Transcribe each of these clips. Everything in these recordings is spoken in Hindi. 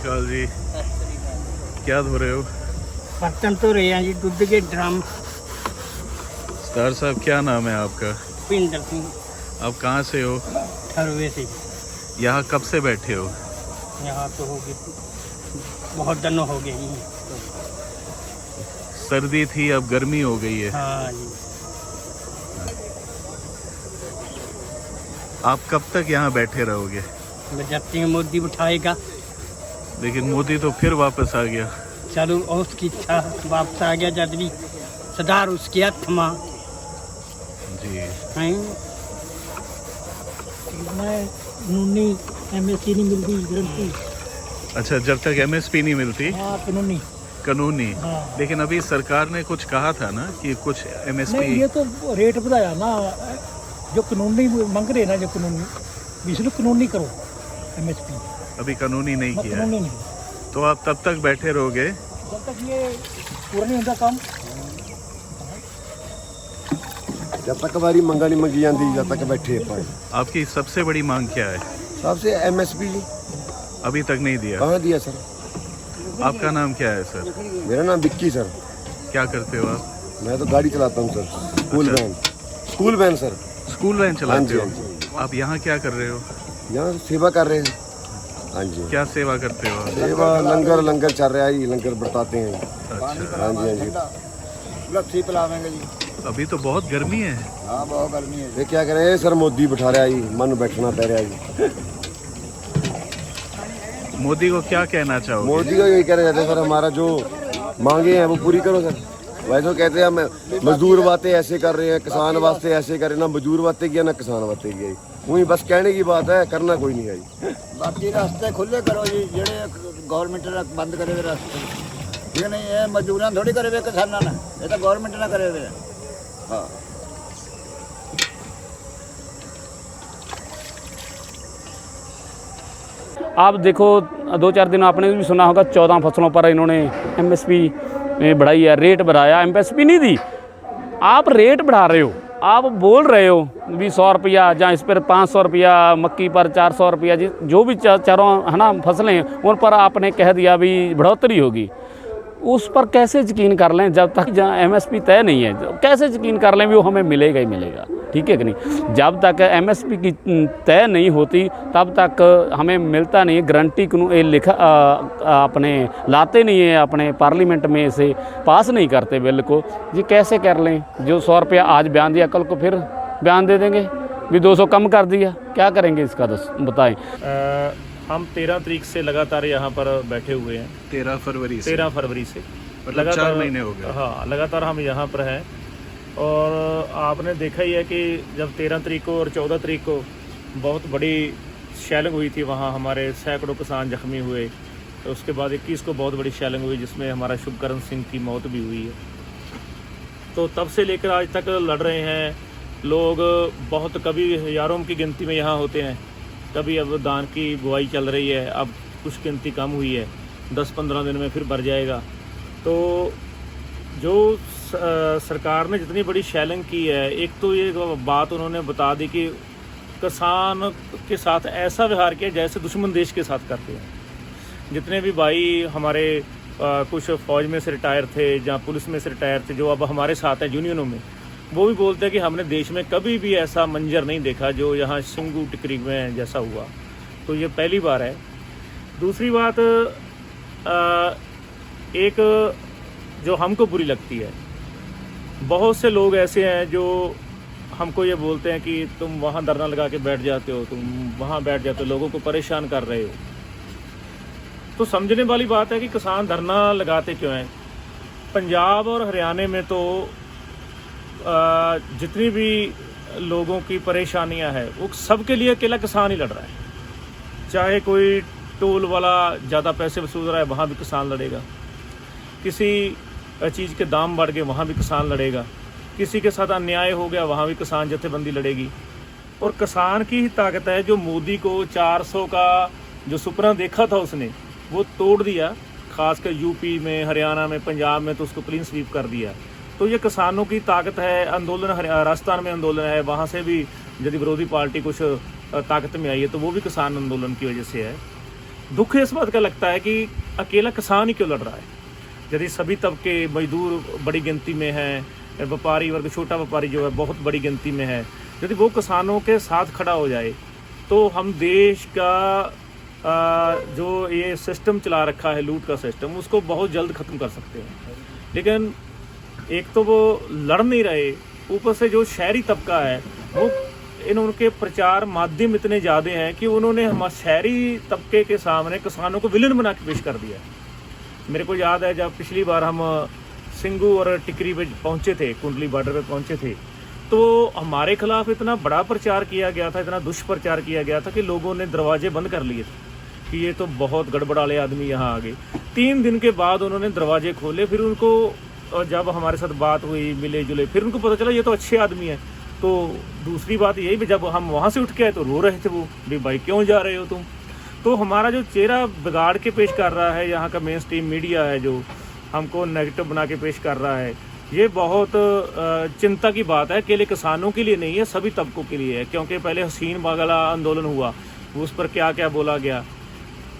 अकाल जी। क्या धो रहे हो? बर्तन तो रहे हैं जी, दूध के ड्रम। सरदार साहब, क्या नाम है आपका? पिंडर सिंह। आप कहाँ से हो? ठरवे से। यहाँ कब से बैठे हो? यहाँ तो हो गए बहुत दिन हो गए जी। सर्दी थी, अब गर्मी हो गई है। हाँ जी। आप कब तक यहाँ बैठे रहोगे? जब तक मोदी उठाएगा। लेकिन मोदी तो फिर वापस आ गया। चलो उसकी इच्छा, वापस आ गया जब भी सुधार उसके हाथ में जी। हैं। कानूनी MSP नहीं मिलती गारंटी। अच्छा, जब तक MSP नहीं मिलती। हाँ, कानूनी। कानूनी। हाँ। लेकिन अभी सरकार ने कुछ कहा था ना कि कुछ MSP। नहीं, ये तो रेट बढ़ाया ना, जो कानूनी मांग रहे ना, जो कानूनी इसलिए कानूनी करो MSP। अभी कानूनी नहीं किया कानूनी है। नहीं, तो आप तब तक बैठे रहोगे जब तक ये पूरा नहीं होता काम। जब तक हमारी मंगा नहीं मंगी जाती, जब तक बैठे पाए। आपकी सबसे बड़ी मांग क्या है? सबसे MSP अभी तक नहीं दिया। कहाँ दिया सर? आपका नाम क्या है सर? मेरा नाम विक्की सर। क्या करते हो आप? मैं तो गाड़ी चलाता हूँ सर, स्कूल अच्छा। Van. School van sir. School van चलाते हाँ हो? आप यहाँ क्या कर रहे हो? यहाँ सेवा कर रहे हैं। हाँ जी। क्या सेवा करते हो आप? सेवा लंगर चल रहा है, लंगर बरताते हैं। अच्छा। हाँ जी, हाँ जी। लस्सी पिलावेंगे जी। अभी तो बहुत गर्मी है। हाँ, बहुत गर्मी है। ये क्या करें सर, मोदी बिठा रहा है, मन बैठना पड़ रहा है। मोदी को क्या कहना चाहोगे? मोदी को यही कह रहे थे सर, हमारा जो मांगे हैं वो पूरी करो सर। वैसे तो कहते हैं हम मजदूर बातें ऐसे कर रहे हैं, किसान वास्ते ऐसे कर रहे हैं, ना मजदूर बातें किया ना किसान बातें किया। वही बस कहने की बात है, करना कोई नहीं है जी। बाकी रास्ते खुले करो जी, जेड़े गवर्नमेंट ने बंद करे हुए रास्ते, ठीक नहीं है। मजदूर थोड़ी करे हुए किसाना ने, ये तो गवर्नमेंट ने करे हुए। हाँ। आप देखो, 2-4 दिन आपने भी सुना होगा, 14 फसलों पर इन्होंने MSP बढ़ाई है, रेट बढ़ाया। MSP नहीं दी, आप रेट बढ़ा रहे हो। आप बोल रहे हो भी 100 रुपया, जहाँ इस पर 500 रुपया, मक्की पर 400 रुपया, जो भी चारों है ना फसलें, उन पर आपने कह दिया भी बढ़ोतरी होगी। उस पर कैसे यकीन कर लें जब तक जहाँ MSP तय नहीं है? कैसे यकीन कर लें भी वो हमें मिलेगा ही मिलेगा? ठीक है कि नहीं? जब तक MSP की तय नहीं होती तब तक हमें मिलता नहीं है। गारंटी ये लिखा अपने लाते नहीं है, अपने पार्लियामेंट में से पास नहीं करते बिल को। ये कैसे कर लें? जो 100 रुपया आज बयान दिया, कल को फिर बयान दे देंगे भी 200 कम कर दिया। क्या करेंगे इसका, बताएँ। हम 13 तारीख से लगातार यहाँ पर बैठे हुए हैं। 13 फरवरी से। 13 फरवरी से मतलब 4 महीने हो गए। हाँ, लगातार हम यहाँ पर हैं। और आपने देखा ही है कि जब 13 तारीख को और 14 तारीख को बहुत बड़ी शैलिंग हुई थी, वहाँ हमारे सैकड़ों किसान जख्मी हुए। तो उसके बाद 21 को बहुत बड़ी शैलिंग हुई, जिसमें हमारा शुभकरण सिंह की मौत भी हुई है। तो तब से लेकर आज तक लड़ रहे हैं लोग। बहुत कभी हज़ारों की गिनती में यहाँ होते हैं, कभी अब धान की बुआई चल रही है, अब कुछ गिनती कम हुई है, 10-15 दिन में फिर बढ़ जाएगा। तो जो सरकार ने जितनी बड़ी शैलिंग की है, एक तो ये बात उन्होंने बता दी कि किसान के साथ ऐसा व्यवहार किया जैसे दुश्मन देश के साथ करते हैं। जितने भी भाई हमारे कुछ फ़ौज में से रिटायर थे या पुलिस में से रिटायर थे, जो अब हमारे साथ हैं यूनियनों में, वो भी बोलते हैं कि हमने देश में कभी भी ऐसा मंजर नहीं देखा जो यहाँ सिंगू टिकरी में जैसा हुआ। तो ये पहली बार है। दूसरी बात, एक जो हमको बुरी लगती है, बहुत से लोग ऐसे हैं जो हमको ये बोलते हैं कि तुम वहाँ धरना लगा के बैठ जाते हो, तुम वहाँ बैठ जाते हो, लोगों को परेशान कर रहे हो। तो समझने वाली बात है कि किसान धरना लगाते क्यों हैं। पंजाब और हरियाणा में तो जितनी भी लोगों की परेशानियां हैं, वो सबके लिए अकेला किसान ही लड़ रहा है। चाहे कोई टोल वाला ज़्यादा पैसे वसूल रहा है, वहाँ भी किसान लड़ेगा। किसी चीज़ के दाम बढ़ गए, वहाँ भी किसान लड़ेगा। किसी के साथ अन्याय हो गया, वहाँ भी किसान जथेबंदी लड़ेगी। और किसान की ही ताकत है जो मोदी को 400 का जो सपना देखा था उसने, वो तोड़ दिया। खासकर यूपी में, हरियाणा में, पंजाब में तो उसको क्लीन स्वीप कर दिया। तो ये किसानों की ताकत है। आंदोलन राजस्थान में आंदोलन है, वहाँ से भी यदि विरोधी पार्टी कुछ ताकत में आई है तो वो भी किसान आंदोलन की वजह से है। दुख इस बात का लगता है कि अकेला किसान ही क्यों लड़ रहा है, यदि सभी तबके मजदूर बड़ी गिनती में हैं, व्यापारी वर्ग छोटा व्यापारी जो है बहुत बड़ी गिनती में है, यदि वो किसानों के साथ खड़ा हो जाए तो हम देश का जो ये सिस्टम चला रखा है लूट का सिस्टम, उसको बहुत जल्द ख़त्म कर सकते हैं। लेकिन एक तो वो लड़ नहीं रहे, ऊपर से जो शहरी तबका है वो उनके प्रचार माध्यम इतने ज़्यादा हैं कि उन्होंने हमारे शहरी तबके के सामने किसानों को विलन बना के पेश कर दिया है। मेरे को याद है जब पिछली बार हम सिंगू और टिकरी पे पहुंचे थे, कुंडली बॉर्डर पे पहुंचे थे, तो हमारे खिलाफ इतना बड़ा प्रचार किया गया था, इतना दुष्प्रचार किया गया था कि लोगों ने दरवाजे बंद कर लिए थे कि ये तो बहुत गड़बड़ाले आदमी यहाँ आ गए। 3 दिन के बाद उन्होंने दरवाजे खोले, फिर उनको जब हमारे साथ बात हुई, मिले जुले, फिर उनको पता चला ये तो अच्छे आदमी हैं। तो दूसरी बात यही भी, जब हम वहाँ से उठ के आए तो रो रहे थे वो, भाई क्यों जा रहे हो तुम। तो हमारा जो चेहरा बिगाड़ के पेश कर रहा है यहाँ का मेन स्ट्रीम मीडिया है, जो हमको नेगेटिव बना के पेश कर रहा है, ये बहुत चिंता की बात है। अकेले किसानों के लिए नहीं है, सभी तबकों के लिए है। क्योंकि पहले हसीन वाला आंदोलन हुआ, उस पर क्या क्या बोला गया,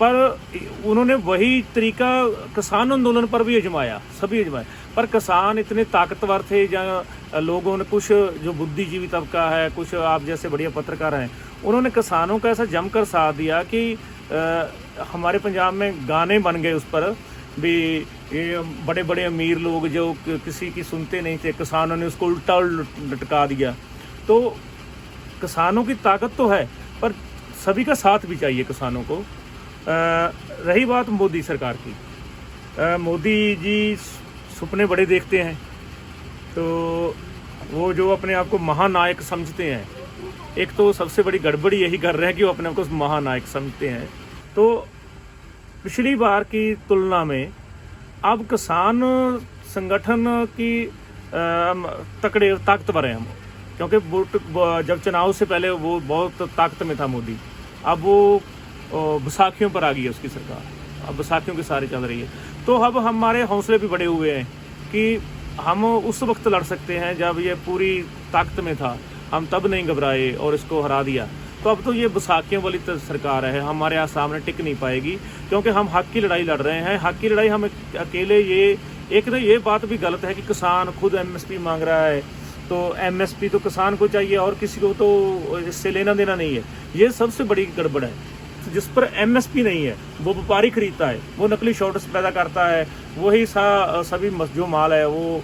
पर उन्होंने वही तरीका किसान आंदोलन पर भी आजमाया, सभी आजमाया। पर किसान इतने ताकतवर थे, जहाँ लोगों ने, कुछ जो बुद्धिजीवी तबका है, कुछ आप जैसे बढ़िया पत्रकार हैं, उन्होंने किसानों का ऐसा जमकर साथ दिया कि हमारे पंजाब में गाने बन गए उस पर भी। ये बड़े बड़े अमीर लोग जो किसी की सुनते नहीं थे, किसानों ने उसको उल्टा लटका दिया। तो किसानों की ताकत तो है, पर सभी का साथ भी चाहिए किसानों को। रही बात मोदी सरकार की, मोदी जी सपने बड़े देखते हैं, तो वो जो अपने आप को महानायक समझते हैं, एक तो सबसे बड़ी गड़बड़ी यही कर रहे हैं कि वो अपने आप को महानायक समझते हैं। तो पिछली बार की तुलना में अब किसान संगठन की तकड़े ताकतवर हैं हम, क्योंकि जब चुनाव से पहले वो बहुत ताकत में था मोदी, अब वो बैसाखियों पर आ गई है उसकी सरकार, अब बैसाखियों की सारी चल रही है। तो अब हमारे हौसले भी बड़े हुए हैं कि हम उस वक्त लड़ सकते हैं जब ये पूरी ताकत में था, हम तब नहीं घबराए और इसको हरा दिया। तो अब तो ये बैसाखियों वाली सरकार है, हमारे यहाँ सामने टिक नहीं पाएगी, क्योंकि हम हक की लड़ाई लड़ रहे हैं। हक की लड़ाई हम अकेले, ये एक तो ये बात भी गलत है कि किसान खुद एमएसपी मांग रहा है, तो एमएसपी तो किसान को चाहिए और किसी को तो इससे लेना देना नहीं है। ये सबसे बड़ी गड़बड़ है। जिस पर एमएसपी नहीं है वो व्यापारी खरीदता है, वो नकली शॉर्ट्स पैदा करता है, वही सभी जो माल है वो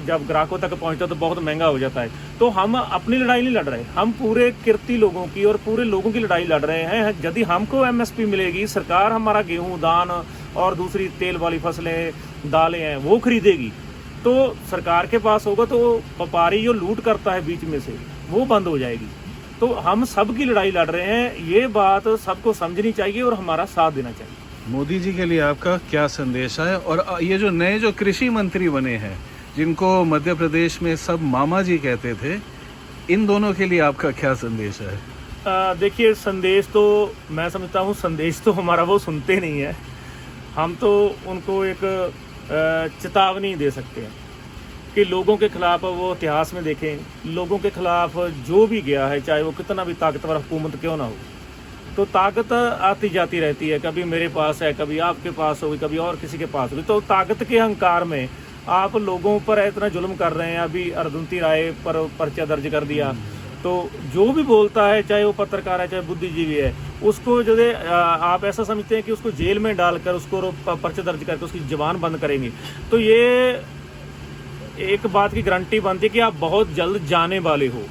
जब ग्राहकों तक पहुंचता तो बहुत महंगा हो जाता है। तो हम अपनी लड़ाई नहीं लड़ रहे, हम पूरे किरती लोगों की और पूरे लोगों की लड़ाई लड़ रहे हैं। यदि हमको एमएसपी मिलेगी, सरकार हमारा गेहूं, दान और दूसरी तेल वाली फसलें, दालें हैं वो खरीदेगी, तो सरकार के पास होगा, तो व्यापारी जो लूट करता है बीच में से वो बंद हो जाएगी। तो हम सब की लड़ाई लड़ रहे हैं, ये बात सबको समझनी चाहिए और हमारा साथ देना चाहिए। मोदी जी के लिए आपका क्या संदेश है? और ये जो नए जो कृषि मंत्री बने हैं, जिनको मध्य प्रदेश में सब मामा जी कहते थे, इन दोनों के लिए आपका क्या संदेश है? देखिए, संदेश तो मैं समझता हूँ, संदेश तो हमारा वो सुनते नहीं है। हम तो उनको एक चेतावनी दे सकते हैं कि लोगों के खिलाफ वो इतिहास में देखें, लोगों के खिलाफ जो भी गया है, चाहे वो कितना भी ताकतवर हुकूमत क्यों ना हो, तो ताकत आती जाती रहती है। कभी मेरे पास है, कभी आपके पास होगी, कभी और किसी के पास होगी। तो ताकत के अहंकार में आप लोगों पर इतना जुल्म कर रहे हैं। अभी अरुंधति राय पर पर्चा दर्ज कर दिया, तो जो भी बोलता है, चाहे वो पत्रकार है, चाहे बुद्धिजीवी है, उसको जो है आप ऐसा समझते हैं कि उसको जेल में डालकर उसको पर्चा दर्ज करके उसकी जुबान बंद करेंगे, तो ये एक बात की गारंटी बनती है कि आप बहुत जल्द जाने वाले हो,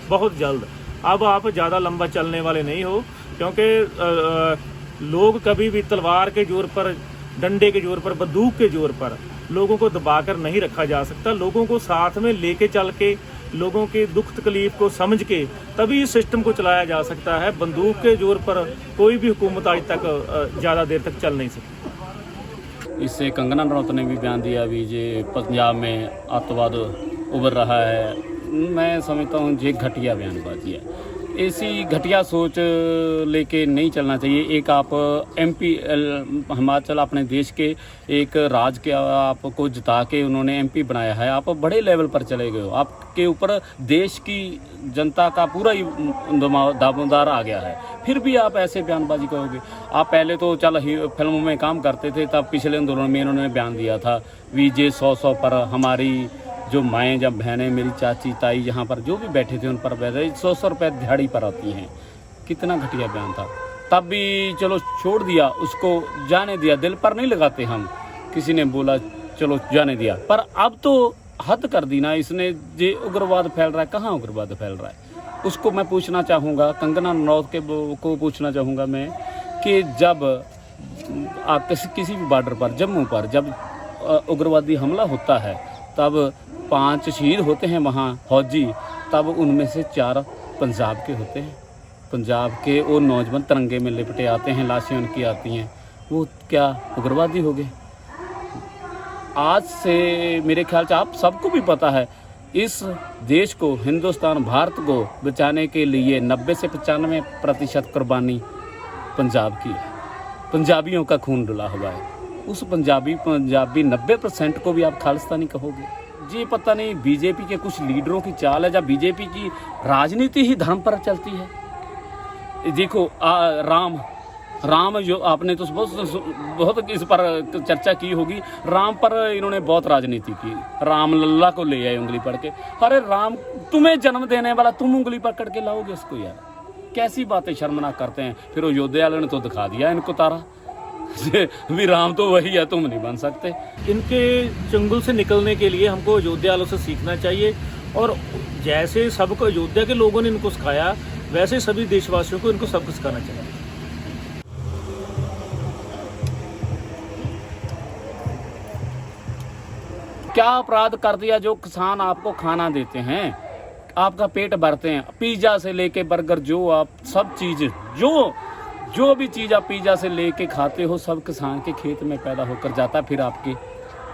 बहुत जल्द। अब आप ज़्यादा लंबा चलने वाले नहीं हो, क्योंकि लोग कभी भी तलवार के जोर पर, डंडे के जोर पर, बंदूक के जोर पर लोगों को दबाकर नहीं रखा जा सकता। लोगों को साथ में लेके चल के, लोगों के दुख तकलीफ को समझ के तभी इस सिस्टम को चलाया जा सकता है। बंदूक के जोर पर कोई भी हुकूमत आज तक ज़्यादा देर तक चल नहीं सकती। इससे कंगना रनौत ने भी बयान दिया भी जे पंजाब में आतंकवाद उभर रहा है। मैं समझता हूँ ये घटिया बयानबाजी है। ऐसी घटिया सोच लेके नहीं चलना चाहिए। एक आप एमपी हिमाचल अपने देश के एक राज्य के आपको जिता के उन्होंने एमपी बनाया है, आप बड़े लेवल पर चले गए हो, आपके ऊपर देश की जनता का पूरा ही दावेदार आ गया है, फिर भी आप ऐसे बयानबाजी करोगे। आप पहले तो चल फिल्मों में काम करते थे, तब पिछले आंदोलन में इन्होंने बयान दिया था विजय 100 पर हमारी जो माएँ जब बहनें मेरी चाची ताई यहाँ पर जो भी बैठे थे उन पर बैठे 100 रुपये दिहाड़ी पर आती हैं। कितना घटिया बयान था। तब भी चलो छोड़ दिया, उसको जाने दिया, दिल पर नहीं लगाते हम। किसी ने बोला चलो जाने दिया, पर अब तो हद कर दी ना इसने। जे उग्रवाद फैल रहा है, कहाँ उग्रवाद फैल रहा है उसको मैं पूछना चाहूँगा, कंगना रनौत को पूछना चाहूँगा मैं कि जब आप किसी भी बॉर्डर पर जम्मू पर जब उग्रवादी हमला होता है तब 5 शहीद होते हैं वहाँ फौजी, तब उनमें से 4 पंजाब के होते हैं। पंजाब के वो नौजवान तिरंगे में लिपटे आते हैं, लाशें उनकी आती हैं, वो क्या उग्रवादी हो गए? आज से मेरे ख्याल से आप सबको भी पता है इस देश को, हिंदुस्तान भारत को बचाने के लिए 90 से 95% कुर्बानी पंजाब की है। पंजाबियों का खून डुला हुआ है। उस पंजाबी 90% को भी आप खालिस्तानी कहोगे? जी पता नहीं बीजेपी के कुछ लीडरों की चाल है, जब बीजेपी की राजनीति ही धर्म पर चलती है। देखो राम जो आपने तो बहुत इस पर चर्चा की होगी, राम पर इन्होंने बहुत राजनीति की। राम लल्ला को ले आए उंगली पकड़ के। अरे राम तुम्हें जन्म देने वाला, तुम उंगली पकड़ के लाओगे उसको? यार कैसी बातें शर्मनाक करते हैं। फिर अयोध्या वालों ने तो दिखा दिया इनको तारा भी राम तो वही है, तुम नहीं बन सकते। इनके चंगुल से निकलने के लिए हमको अयोध्या वालों से सीखना चाहिए, और जैसे सबको अयोध्या के लोगों ने इनको सिखाया वैसे सभी देशवासियों को इनको सबक सिखाना चाहिए। क्या अपराध कर दिया जो किसान आपको खाना देते हैं, आपका पेट भरते हैं, पिज्जा से लेके बर्गर, जो आप सब चीज जो भी चीज़ आप पिज्जा से लेके खाते हो सब किसान के खेत में पैदा होकर जाता है, फिर आपके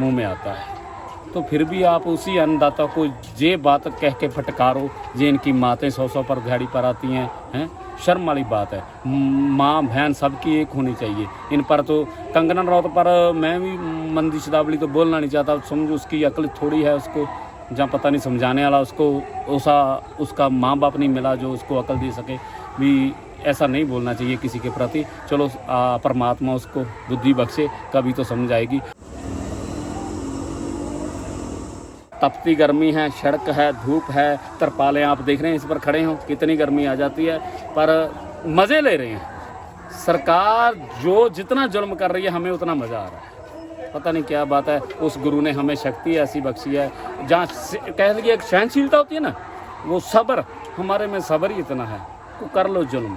मुंह में आता है। तो फिर भी आप उसी अन्नदाता को ये बात कह के फटकारो जे इनकी मातें 100 पर दिहाड़ी पर आती हैं। शर्म वाली बात है। माँ बहन सबकी एक होनी चाहिए। इन पर तो कंगना रनौत पर मैं भी मंदी शब्दावली तो बोलना नहीं चाहता, समझो उसकी अक्ल थोड़ी है, उसको जहाँ पता नहीं समझाने वाला उसको उसका माँ बाप नहीं मिला जो उसको अक्ल दे सके। भी ऐसा नहीं बोलना चाहिए किसी के प्रति। चलो परमात्मा उसको बुद्धि बख्शे, कभी तो समझ आएगी। तपती गर्मी है, सड़क है, धूप है, तरपालें आप देख रहे हैं इस पर खड़े हो, कितनी गर्मी आ जाती है, पर मज़े ले रहे हैं। सरकार जो जितना जुल्म कर रही है हमें उतना मज़ा आ रहा है। पता नहीं क्या बात है, उस गुरु ने हमें शक्ति ऐसी बख्शी है, जहाँ कह लीजिए एक सहनशीलता होती है ना, वो सब्र, हमारे में सब्र ही इतना है, तो कर लो जुल्म।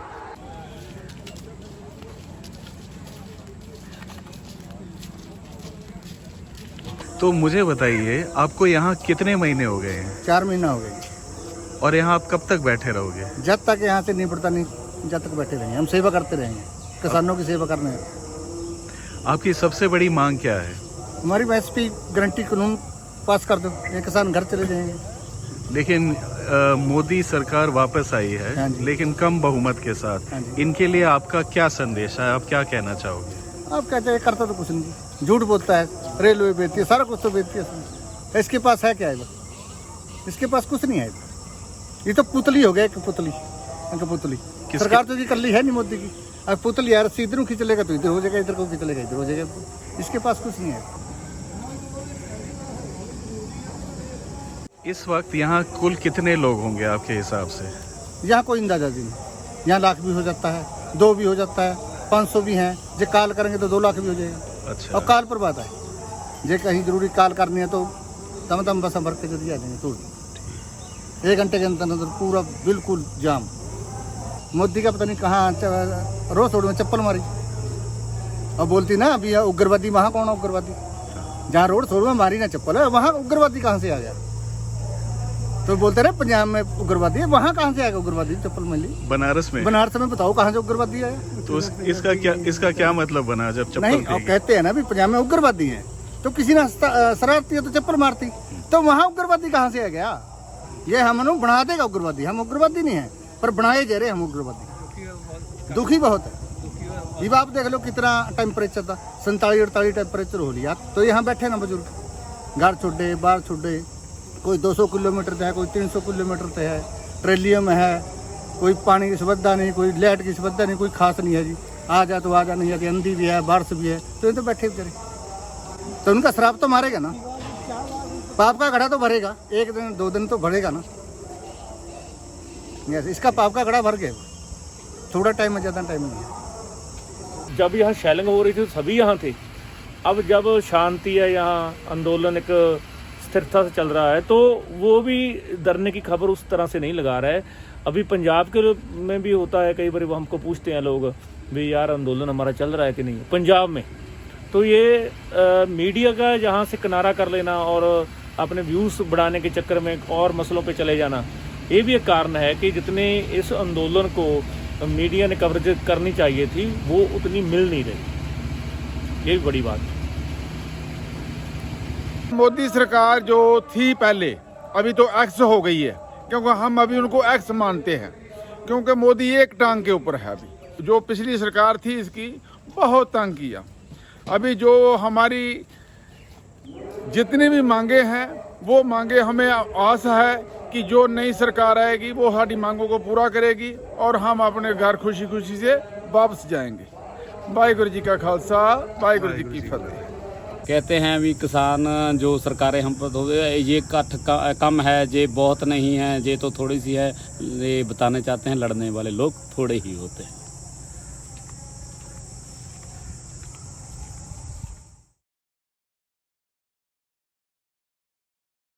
तो मुझे बताइए, आपको यहाँ कितने महीने हो गए हैं? 4 महीना हो गए। और यहाँ आप कब तक बैठे रहोगे? जब तक यहाँ से निपटता नहीं, जब तक बैठे रहेंगे। हम सेवा करते रहेंगे, किसानों की सेवा करने। आपकी सबसे बड़ी मांग क्या है? हमारी एसपी गारंटी कानून पास कर दो, ये किसान घर चले जाएंगे। लेकिन मोदी सरकार वापस आई है, हाँ जी। लेकिन कम बहुमत के साथ। हाँ जी। इनके लिए आपका क्या संदेश है? आप क्या कहना चाहोगे? आप कहते हैं करता तो कुछ नहीं, झूठ बोलता है, रेलवे बेचती है, सारा कुछ तो बेचती है। इसके पास है क्या है? इसके पास कुछ नहीं है। ये तो पुतली हो गया, एक पुतली, सरकार तो जी कर ली है नहीं मोदी की। अब पुतली यार इधर खींच लेगा तो इधर हो जाएगा, इधर को खींच लेगा इधर हो जाएगा। इसके पास कुछ नहीं है। इस वक्त यहाँ कुल कितने लोग होंगे आपके हिसाब से? यहाँ कोई अंदाजा नहीं। यहाँ लाख भी हो जाता है, 2 भी हो जाता है, 500 भी हैं। जो काल करेंगे तो 2 लाख भी हो जाएगा। अच्छा। और काल पर बात है, जो कहीं जरूरी काल करनी है तो दम बस भर के जल्दी आ जाएंगे, तोड़ 1 घंटे के अंदर पूरा बिल्कुल जाम। मोदी का पता नहीं कहाँ रोज रोड में चप्पल मारी और बोलती ना अभी उग्रवादी। वहाँ कौन है उग्रवादी? जहाँ रोड छोड़ में मारी ना चप्पल है, वहाँ उग्रवादी कहाँ से आ गया? तो बोलते रहे पंजाब में उग्रवादी है, वहाँ कहाँ से आएगा उग्रवादी? चप्पल मिली बनारस में बताओ कहाँ से उग्रवादी आया? तो इसका क्या मतलब बना जब चप्पल नहीं? आप कहते हैं ना भी पंजाब में उग्रवादी है, तो किसी ने शरारती है तो चप्पल मारती, तो वहाँ उग्रवादी कहाँ से आ गया? ये हम बना देगा उग्रवादी? हम उग्रवादी नहीं है। पर बनाए जा रहे हम उग्रवादी, दुखी बहुत है। ये आप देख लो कितना टेम्परेचर था, 47-48 टेम्परेचर हो लिया। तो यहाँ बैठे ना बुजुर्ग, घर छोड़े बाहर छोड़े, कोई 200 किलोमीटर से है, कोई 300 किलोमीटर से है, ट्रेलियम है, कोई पानी की सुविधा नहीं, कोई लाइट की सुविधा नहीं, कोई खास नहीं है जी। आ जा तो आ जा, नहीं आती, आंधी भी है, बारिश भी है, तो ये तो बैठे बेचारे। तो उनका श्राप तो मारेगा ना, पाप का घड़ा तो भरेगा, 1 दिन 2 दिन तो भरेगा ना। इसका पाप का घड़ा भर गया, थोड़ा टाइम में, ज़्यादा टाइम नहीं है। जब यहाँ शैलिंग हो रही थी तो सभी यहाँ थे। अब जब शांति है, यहाँ आंदोलन एक स्थिरता से चल रहा है, तो वो भी डरने की खबर उस तरह से नहीं लगा रहा है। अभी पंजाब के में भी होता है, कई बार वो हमको पूछते हैं लोग भी यार आंदोलन हमारा चल रहा है कि नहीं पंजाब में। तो ये मीडिया का यहाँ से किनारा कर लेना और अपने व्यूज़ बढ़ाने के चक्कर में और मसलों पे चले जाना, ये भी एक कारण है कि जितने इस आंदोलन को मीडिया ने कवरेज करनी चाहिए थी वो उतनी मिल नहीं रही। ये भी बड़ी बात है। मोदी सरकार जो थी पहले, अभी तो एक्स हो गई है, क्योंकि हम अभी उनको एक्स मानते हैं, क्योंकि मोदी एक टांग के ऊपर है। अभी जो पिछली सरकार थी इसकी बहुत तंग किया। अभी जो हमारी जितनी भी मांगे हैं वो मांगे हमें आस है कि जो नई सरकार आएगी वो हमारी मांगों को पूरा करेगी और हम अपने घर खुशी खुशी से वापस जाएंगे। वाहिगुरु जी का खालसा, वाहिगुरु जी की फतेह। कहते हैं भी किसान जो सरकारें हम पर हो, ये कम है, ये बहुत नहीं है, ये तो थोड़ी सी है, ये बताना चाहते हैं लड़ने वाले लोग थोड़े ही होते हैं।